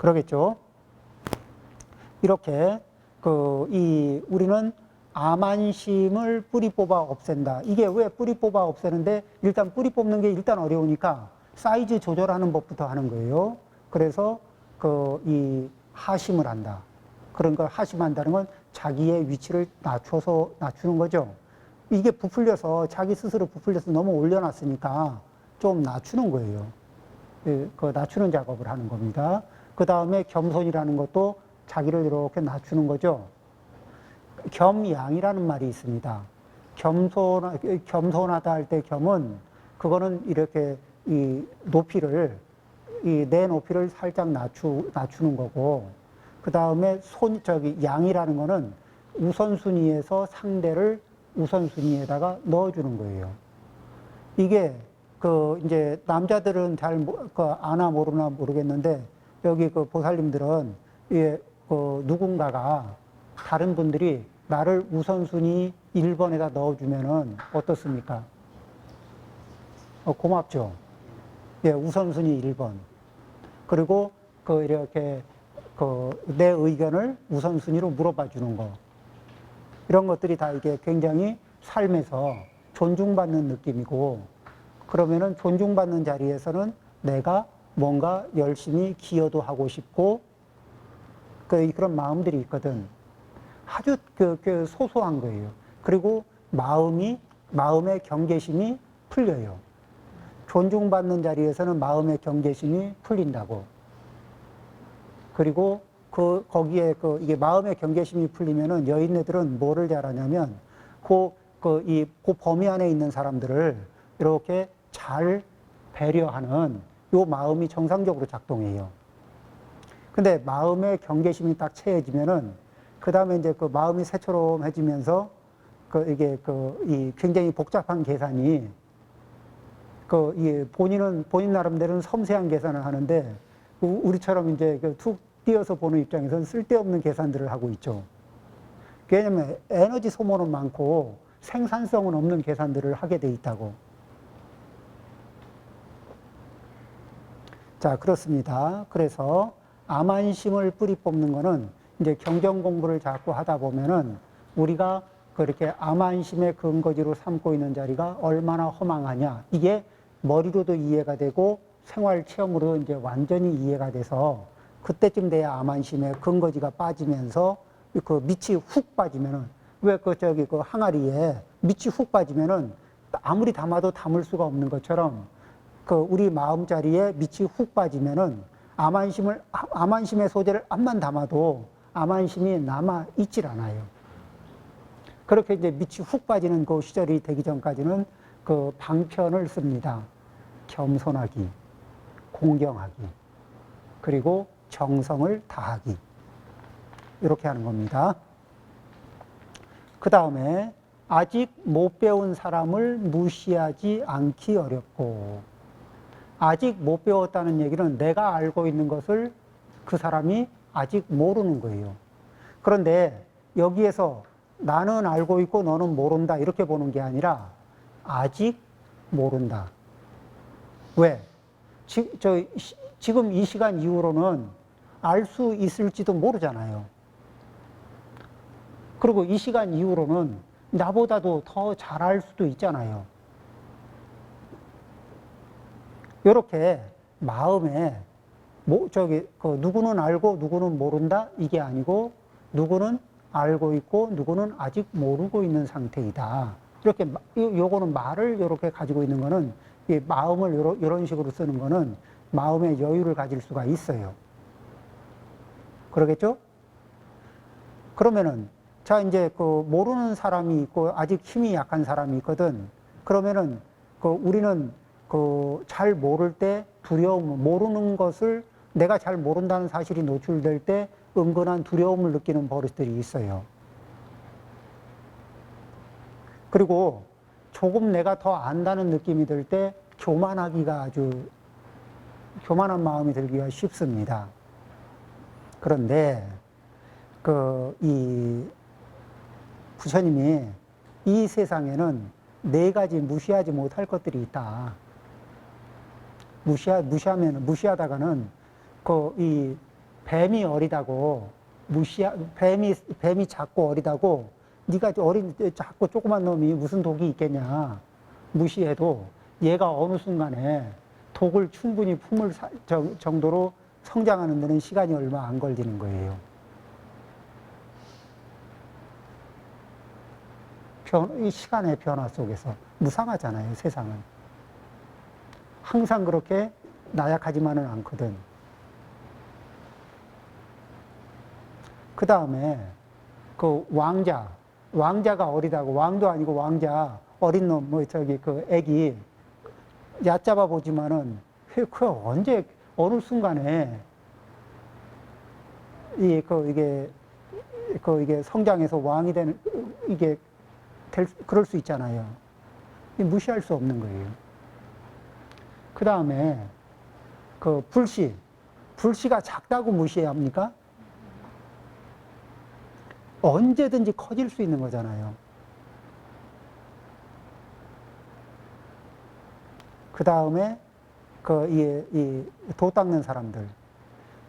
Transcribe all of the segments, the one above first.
그러겠죠. 이렇게 우리는 암안심을 뿌리 뽑아 없앤다. 이게 왜 뿌리 뽑아 없애는데, 일단 뿌리 뽑는 게 일단 어려우니까 사이즈 조절하는 법부터 하는 거예요. 그래서 이 하심을 한다. 그런 걸 하심한다는 건 자기의 위치를 낮추는 거죠. 이게 부풀려서, 자기 스스로 부풀려서 너무 올려놨으니까 좀 낮추는 거예요. 그 낮추는 작업을 하는 겁니다. 그 다음에 겸손이라는 것도 자기를 이렇게 낮추는 거죠. 겸양이라는 말이 있습니다. 겸손하다 할 때 겸은, 그거는 이렇게 내 높이를 살짝 낮추는 거고, 그 다음에 양이라는 거는 우선순위에서 상대를 우선순위에다가 넣어주는 거예요. 이게, 이제, 남자들은 잘, 아나 모르나 모르겠는데, 여기 보살님들은, 누군가가, 다른 분들이 나를 우선순위 1번에다 넣어주면은 어떻습니까? 고맙죠? 예, 우선순위 1번. 그리고, 이렇게, 내 의견을 우선순위로 물어봐 주는 거. 이런 것들이 다 이게 굉장히 삶에서 존중받는 느낌이고, 그러면은 존중받는 자리에서는 내가 뭔가 열심히 기여도 하고 싶고, 그런 마음들이 있거든. 아주 소소한 거예요. 그리고 마음의 경계심이 풀려요. 존중받는 자리에서는 마음의 경계심이 풀린다고. 그리고 거기에 이게 마음의 경계심이 풀리면은 여인네들은 뭐를 잘하냐면, 그 범위 안에 있는 사람들을 이렇게 잘 배려하는 요 마음이 정상적으로 작동해요. 근데 마음의 경계심이 딱 채워지면은, 그 다음에 이제 마음이 새초롬해지면서, 이게 이 굉장히 복잡한 계산이, 본인 나름대로는 섬세한 계산을 하는데, 우리처럼 이제 툭 띄어서 보는 입장에서는 쓸데없는 계산들을 하고 있죠. 왜냐면 에너지 소모는 많고 생산성은 없는 계산들을 하게 돼 있다고. 자, 그렇습니다. 그래서 암안심을 뿌리 뽑는 거는 이제 경전 공부를 자꾸 하다 보면은 우리가 그렇게 암안심의 근거지로 삼고 있는 자리가 얼마나 허망하냐. 이게 머리로도 이해가 되고 생활 체험으로 이제 완전히 이해가 돼서 그때쯤 돼야 암안심의 근거지가 빠지면서 밑이 훅 빠지면은, 왜 항아리에 밑이 훅 빠지면은 아무리 담아도 담을 수가 없는 것처럼 우리 마음자리에 밑이 훅 빠지면은 암안심의 소재를 암만 담아도 암안심이 남아 있질 않아요. 그렇게 이제 밑이 훅 빠지는 그 시절이 되기 전까지는 방편을 씁니다. 겸손하기, 공경하기, 그리고 정성을 다하기. 이렇게 하는 겁니다. 그 다음에 아직 못 배운 사람을 무시하지 않기 어렵고, 아직 못 배웠다는 얘기는 내가 알고 있는 것을 그 사람이 아직 모르는 거예요. 그런데 여기에서 나는 알고 있고 너는 모른다 이렇게 보는 게 아니라 아직 모른다. 왜? 지금 이 시간 이후로는 알 수 있을지도 모르잖아요. 그리고 이 시간 이후로는 나보다도 더 잘할 수도 있잖아요. 이렇게 마음에 누구는 알고 누구는 모른다 이게 아니고, 누구는 알고 있고 누구는 아직 모르고 있는 상태이다. 이렇게 요거는 말을 이렇게 가지고 있는 거는, 이 마음을 이런 식으로 쓰는 거는 마음의 여유를 가질 수가 있어요. 그러겠죠? 그러면은 자, 이제 모르는 사람이 있고 아직 힘이 약한 사람이 있거든. 그러면은 우리는 잘 모를 때 두려움, 모르는 것을 내가 잘 모른다는 사실이 노출될 때 은근한 두려움을 느끼는 버릇들이 있어요. 그리고 조금 내가 더 안다는 느낌이 들 때 교만한 마음이 들기가 쉽습니다. 그런데 이 부처님이 이 세상에는 4가지 무시하지 못할 것들이 있다. 무시하다가는 이 뱀이 어리다고 뱀이 작고 어리다고 네가 작고 조그만 놈이 무슨 독이 있겠냐 무시해도 얘가 어느 순간에 독을 충분히 품을 정도로 성장하는 데는 시간이 얼마 안 걸리는 거예요. 이 시간의 변화 속에서 무상하잖아요, 세상은. 항상 그렇게 나약하지만은 않거든. 그 다음에 그 왕자가 어리다고, 왕도 아니고 왕자, 어린 놈, 그 애기, 얕잡아 보지만은, 그 언제, 어느 순간에, 이게 성장해서 왕이 되는, 그럴 수 있잖아요. 무시할 수 없는 거예요. 그 다음에, 그 불씨가 작다고 무시해야 합니까? 언제든지 커질 수 있는 거잖아요. 그 다음에, 도 닦는 사람들.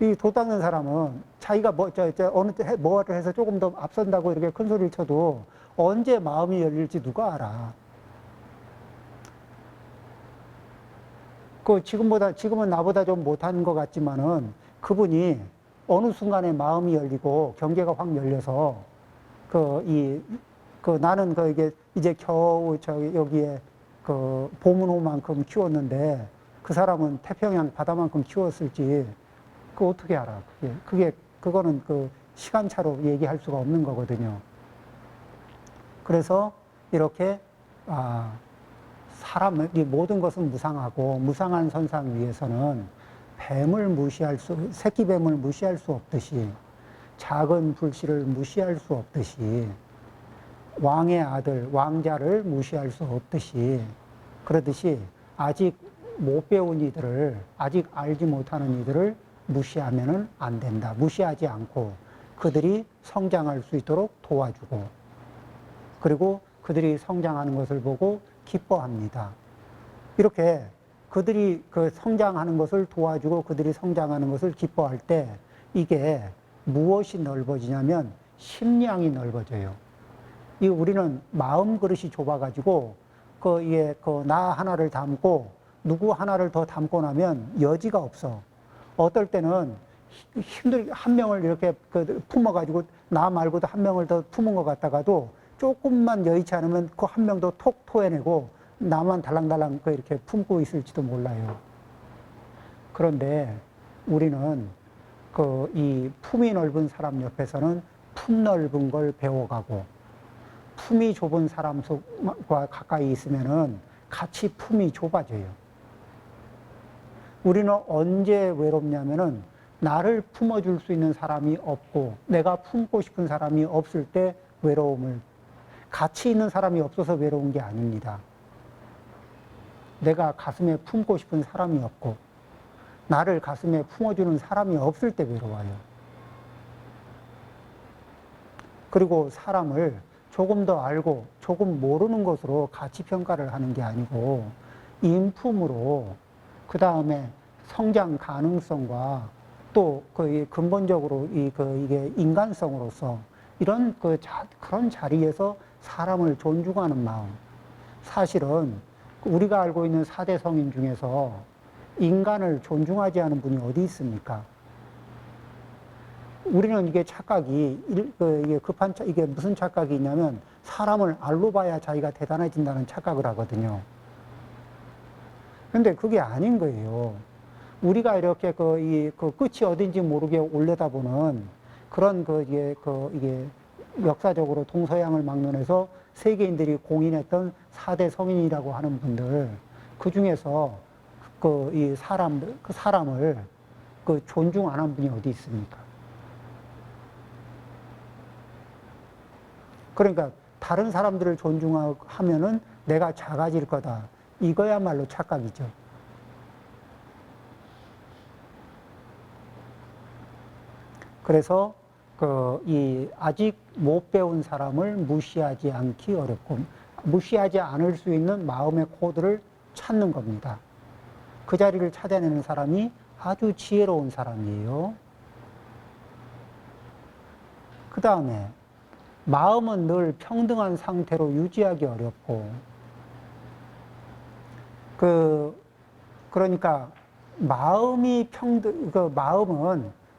이 도 닦는 사람은 자기가 어느 때 뭐를 해서 조금 더 앞선다고 이렇게 큰 소리를 쳐도 언제 마음이 열릴지 누가 알아. 지금은 나보다 좀 못한 것 같지만은 그분이 어느 순간에 마음이 열리고 경계가 확 열려서 나는 이제 겨우 여기에 보문호만큼 키웠는데 그 사람은 태평양 바다만큼 키웠을지 어떻게 알아? 그거는 시간차로 얘기할 수가 없는 거거든요. 그래서 이렇게 이 모든 것은 무상하고 무상한 선상 위에서는 새끼 뱀을 무시할 수 없듯이 작은 불씨를 무시할 수 없듯이 왕의 아들, 왕자를 무시할 수 없듯이 그러듯이 아직 못 배운 이들을, 아직 알지 못하는 이들을 무시하면은 안 된다. 무시하지 않고 그들이 성장할 수 있도록 도와주고 그리고 그들이 성장하는 것을 보고 기뻐합니다. 이렇게 그들이 성장하는 것을 도와주고 그들이 성장하는 것을 기뻐할 때 이게 무엇이 넓어지냐면 심량이 넓어져요. 우리는 마음 그릇이 좁아가지고 나 하나를 담고 누구 하나를 더 담고 나면 여지가 없어. 어떨 때는 한 명을 이렇게 품어가지고 나 말고도 한 명을 더 품은 것 같다가도 조금만 여의치 않으면 그 한 명도 톡 토해내고 나만 달랑달랑 이렇게 품고 있을지도 몰라요. 그런데 우리는 이 품이 넓은 사람 옆에서는 품 넓은 걸 배워가고 품이 좁은 사람과 가까이 있으면은 같이 품이 좁아져요. 우리는 언제 외롭냐면은 나를 품어줄 수 있는 사람이 없고 내가 품고 싶은 사람이 없을 때 같이 있는 사람이 없어서 외로운 게 아닙니다. 내가 가슴에 품고 싶은 사람이 없고 나를 가슴에 품어주는 사람이 없을 때 외로워요. 그리고 사람을 조금 더 알고 조금 모르는 것으로 가치 평가를 하는 게 아니고 인품으로 그 다음에 성장 가능성과 또 근본적으로 이게 인간성으로서 이런 그런 자리에서 사람을 존중하는 마음. 사실은 우리가 알고 있는 4대 성인 중에서 인간을 존중하지 않은 분이 어디 있습니까? 우리는 이게 착각이, 이게 무슨 착각이 있냐면 사람을 알로 봐야 자기가 대단해진다는 착각을 하거든요. 근데 그게 아닌 거예요. 우리가 이렇게 끝이 어딘지 모르게 올려다보는 그런 이게 역사적으로 동서양을 막론해서 세계인들이 공인했던 4대 성인이라고 하는 분들, 그 중에서 사람을 존중 안 한 분이 어디 있습니까? 그러니까 다른 사람들을 존중하면은 내가 작아질 거다. 이거야말로 착각이죠. 그래서 아직 못 배운 사람을 무시하지 않기 어렵고 무시하지 않을 수 있는 마음의 코드를 찾는 겁니다. 그 자리를 찾아내는 사람이 아주 지혜로운 사람이에요. 그 다음에 마음은 늘 평등한 상태로 유지하기 어렵고, 그러니까 마음이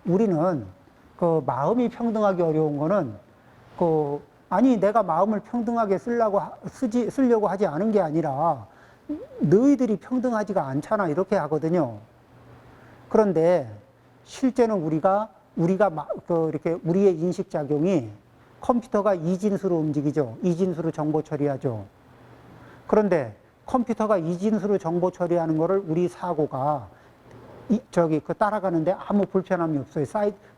우리는 그 마음이 평등하기 어려운 거는 아니 내가 마음을 평등하게 쓰려고 하지 않은 게 아니라 너희들이 평등하지가 않잖아 이렇게 하거든요. 그런데 실제는 이렇게 우리의 인식 작용이 컴퓨터가 이진수로 움직이죠. 이진수로 정보 처리하죠. 그런데 컴퓨터가 이진수로 정보 처리하는 거를 우리 사고가 따라가는데 아무 불편함이 없어요.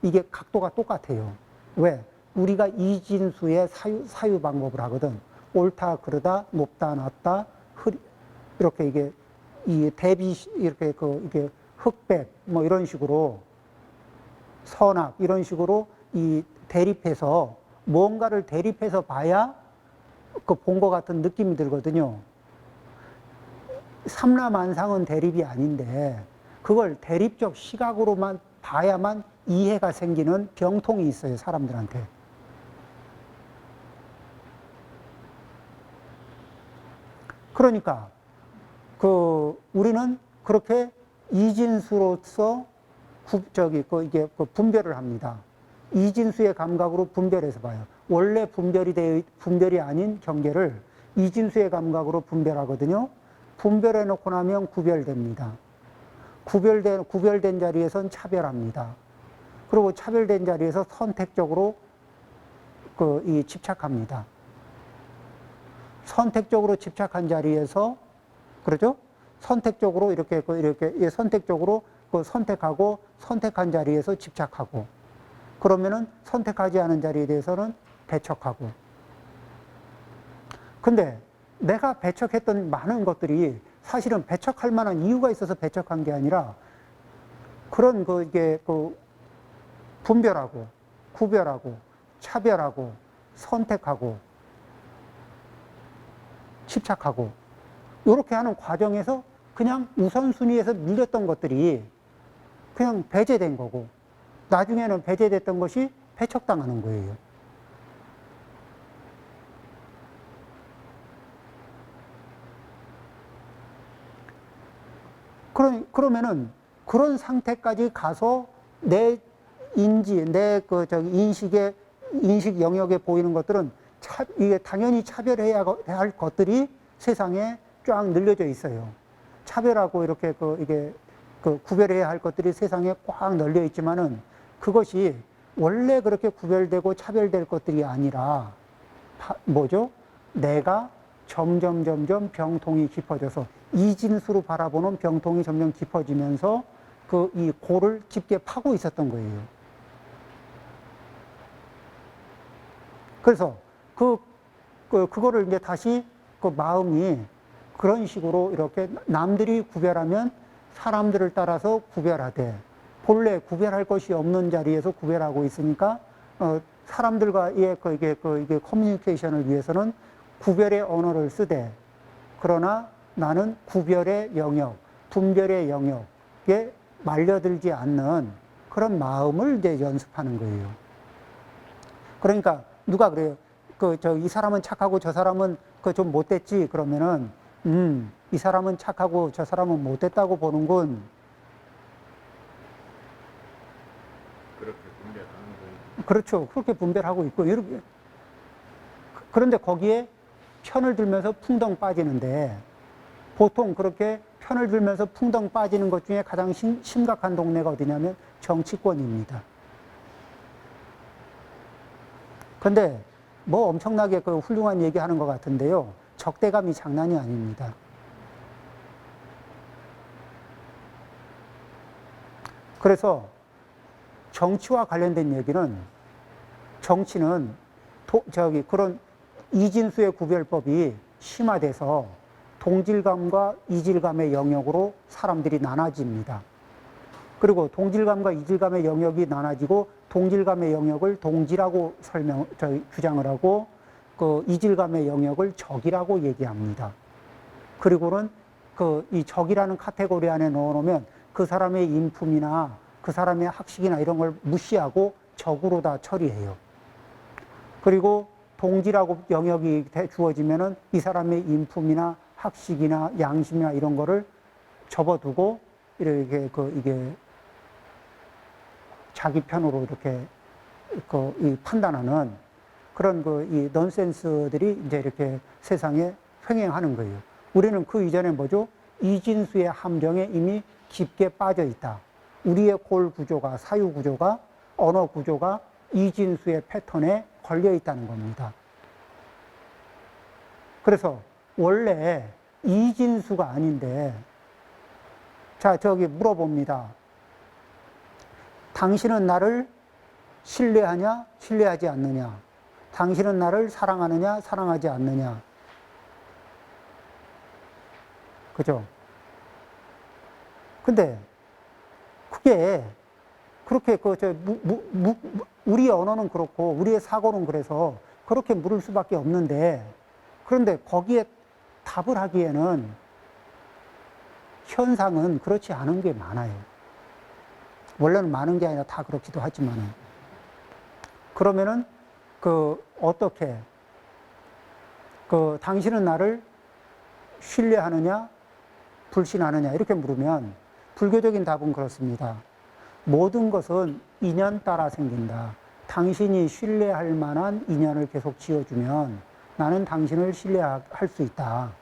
이게 각도가 똑같아요. 왜? 우리가 이진수의 사유 방법을 하거든. 옳다, 그러다, 높다, 낮다, 이렇게 이게, 이게 흑백, 뭐 이런 식으로, 선악, 이런 식으로 뭔가를 대립해서 봐야 본 것 같은 느낌이 들거든요. 삼라만상은 대립이 아닌데, 그걸 대립적 시각으로만 봐야만 이해가 생기는 병통이 있어요, 사람들한테. 그러니까, 우리는 그렇게 이진수로서 분별을 합니다. 이진수의 감각으로 분별해서 봐요. 원래 분별이 아닌 경계를 이진수의 감각으로 분별하거든요. 분별해 놓고 나면 구별됩니다. 구별된 자리에선 차별합니다. 그리고 차별된 자리에서 선택적으로 집착합니다. 선택적으로 집착한 자리에서, 그러죠? 선택적으로 선택적으로 선택하고, 선택한 자리에서 집착하고, 그러면은 선택하지 않은 자리에 대해서는 배척하고. 근데 내가 배척했던 많은 것들이 사실은 배척할 만한 이유가 있어서 배척한 게 아니라 그런 분별하고, 구별하고, 차별하고, 선택하고, 집착하고, 이렇게 하는 과정에서 그냥 우선순위에서 밀렸던 것들이 그냥 배제된 거고, 나중에는 배제됐던 것이 배척당하는 거예요. 그러면은 그런 상태까지 가서 내 인식 영역에 보이는 것들은 이게 당연히 차별해야 할 것들이 세상에 쫙 늘려져 있어요. 차별하고 이렇게 구별해야 할 것들이 세상에 꽉 널려 있지만은 그것이 원래 그렇게 구별되고 차별될 것들이 아니라 뭐죠? 내가 점점 병통이 깊어져서 이진수로 바라보는 병통이 점점 깊어지면서 이 골을 깊게 파고 있었던 거예요. 그래서 그거를 이제 다시 마음이 그런 식으로 이렇게 남들이 구별하면 사람들을 따라서 구별하되 본래 구별할 것이 없는 자리에서 구별하고 있으니까 사람들과의 이게 커뮤니케이션을 위해서는 구별의 언어를 쓰되, 그러나 나는 구별의 영역, 분별의 영역에 말려들지 않는 그런 마음을 이제 연습하는 거예요. 그러니까 누가 그래요? 이 사람은 착하고 저 사람은 좀 못됐지. 그러면은 이 사람은 착하고 저 사람은 못됐다고 보는군. 그렇게 분별하는 거예요. 그렇죠. 그렇게 분별하고 있고, 이렇게. 그런데 거기에 편을 들면서 풍덩 빠지는데, 보통 그렇게 편을 들면서 풍덩 빠지는 것 중에 가장 심각한 동네가 어디냐면 정치권입니다. 근데 뭐 엄청나게 훌륭한 얘기 하는 것 같은데요. 적대감이 장난이 아닙니다. 그래서 정치와 관련된 얘기는, 정치는 그런 이진수의 구별법이 심화돼서 동질감과 이질감의 영역으로 사람들이 나눠집니다. 그리고 동질감과 이질감의 영역이 나눠지고, 동질감의 영역을 동지라고 주장을 하고, 이질감의 영역을 적이라고 얘기합니다. 그리고는 이 적이라는 카테고리 안에 넣어놓으면 그 사람의 인품이나 그 사람의 학식이나 이런 걸 무시하고 적으로 다 처리해요. 그리고 동지라고 영역이 주어지면은 이 사람의 인품이나 학식이나 양심이나 이런 거를 접어두고 이렇게 이게 자기 편으로 이렇게 이 판단하는 그런 이 넌센스들이 이제 이렇게 세상에 횡행하는 거예요. 우리는 그 이전에 뭐죠? 이진수의 함정에 이미 깊게 빠져 있다. 우리의 골 구조가, 사유 구조가, 언어 구조가 이진수의 패턴에 걸려 있다는 겁니다. 그래서 원래 이진수가 아닌데, 자, 저기 물어봅니다. 당신은 나를 신뢰하냐, 신뢰하지 않느냐? 당신은 나를 사랑하느냐, 사랑하지 않느냐? 그죠? 근데 그게 그렇게 우리의 언어는 그렇고 우리의 사고는 그래서 그렇게 물을 수밖에 없는데, 그런데 거기에 답을 하기에는 현상은 그렇지 않은 게 많아요. 원래는 많은 게 아니라 다 그렇기도 하지만은. 그러면은 어떻게 당신은 나를 신뢰하느냐 불신하느냐 이렇게 물으면 불교적인 답은 그렇습니다. 모든 것은 인연 따라 생긴다. 당신이 신뢰할 만한 인연을 계속 지어주면 나는 당신을 신뢰할 수 있다.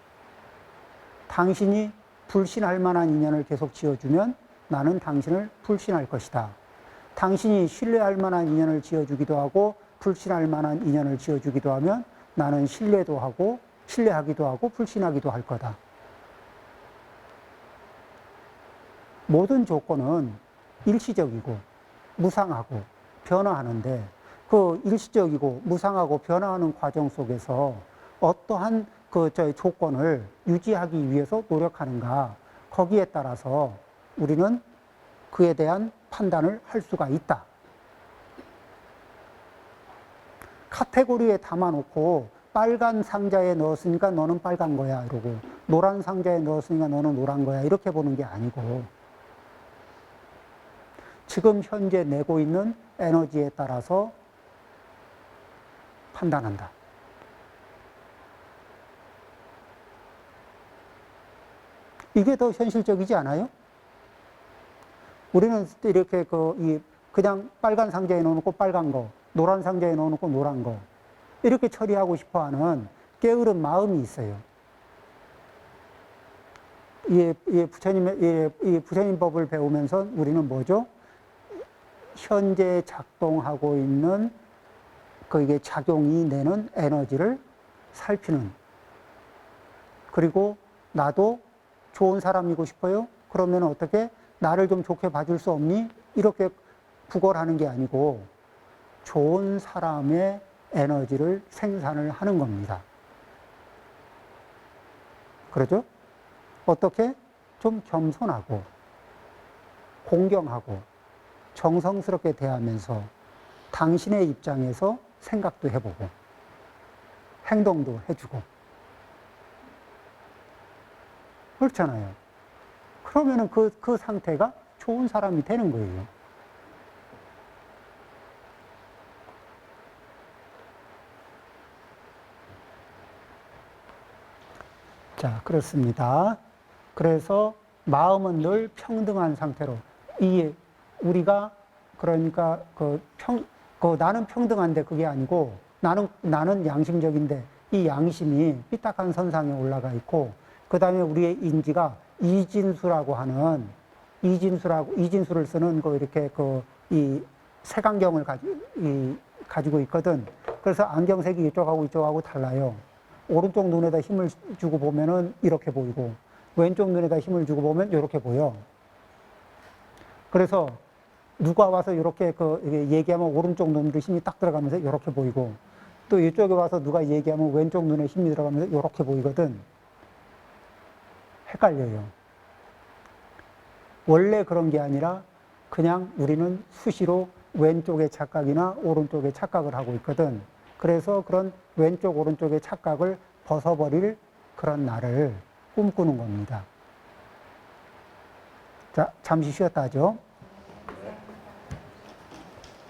당신이 불신할 만한 인연을 계속 지어주면 나는 당신을 불신할 것이다. 당신이 신뢰할 만한 인연을 지어주기도 하고 불신할 만한 인연을 지어주기도 하면 나는 신뢰도 하고 신뢰하기도 하고 불신하기도 할 거다. 모든 조건은 일시적이고 무상하고 변화하는데 그 일시적이고 무상하고 변화하는 과정 속에서 어떠한 조건을 유지하기 위해서 노력하는가, 거기에 따라서 우리는 그에 대한 판단을 할 수가 있다. 카테고리에 담아놓고 빨간 상자에 넣었으니까 너는 빨간 거야 이러고 노란 상자에 넣었으니까 너는 노란 거야 이렇게 보는 게 아니고 지금 현재 내고 있는 에너지에 따라서 판단한다. 이게 더 현실적이지 않아요? 우리는 이렇게 그냥 빨간 상자에 넣어놓고 빨간 거, 노란 상자에 넣어놓고 노란 거, 이렇게 처리하고 싶어 하는 게으른 마음이 있어요. 이 부처님 법을 배우면서 우리는 뭐죠? 현재 작동하고 있는 이게 작용이 내는 에너지를 살피는. 그리고 나도 좋은 사람이고 싶어요? 그러면 어떻게? 나를 좀 좋게 봐줄 수 없니? 이렇게 구걸하는 게 아니고 좋은 사람의 에너지를 생산을 하는 겁니다. 그러죠? 어떻게? 좀 겸손하고 공경하고 정성스럽게 대하면서 당신의 입장에서 생각도 해보고 행동도 해주고 그렇잖아요. 그러면은 그 상태가 좋은 사람이 되는 거예요. 자, 그렇습니다. 그래서 마음은 늘 평등한 상태로 우리가 그러니까 나는 평등한데 그게 아니고 나는 양심적인데 이 양심이 삐딱한 선상에 올라가 있고 그 다음에 우리의 인지가 이진수라고 하는 이진수를 쓰는 이렇게 이 색안경을 가지고 있거든. 그래서 안경색이 이쪽하고 달라요. 오른쪽 눈에다 힘을 주고 보면은 이렇게 보이고 왼쪽 눈에다 힘을 주고 보면 이렇게 보여. 그래서 누가 와서 이렇게 얘기하면 오른쪽 눈으로 힘이 딱 들어가면서 이렇게 보이고 또 이쪽에 와서 누가 얘기하면 왼쪽 눈에 힘이 들어가면서 이렇게 보이거든. 헷갈려요. 원래 그런 게 아니라 그냥 우리는 수시로 왼쪽의 착각이나 오른쪽의 착각을 하고 있거든. 그래서 그런 왼쪽 오른쪽의 착각을 벗어버릴 그런 날을 꿈꾸는 겁니다. 자, 잠시 쉬었다 하죠.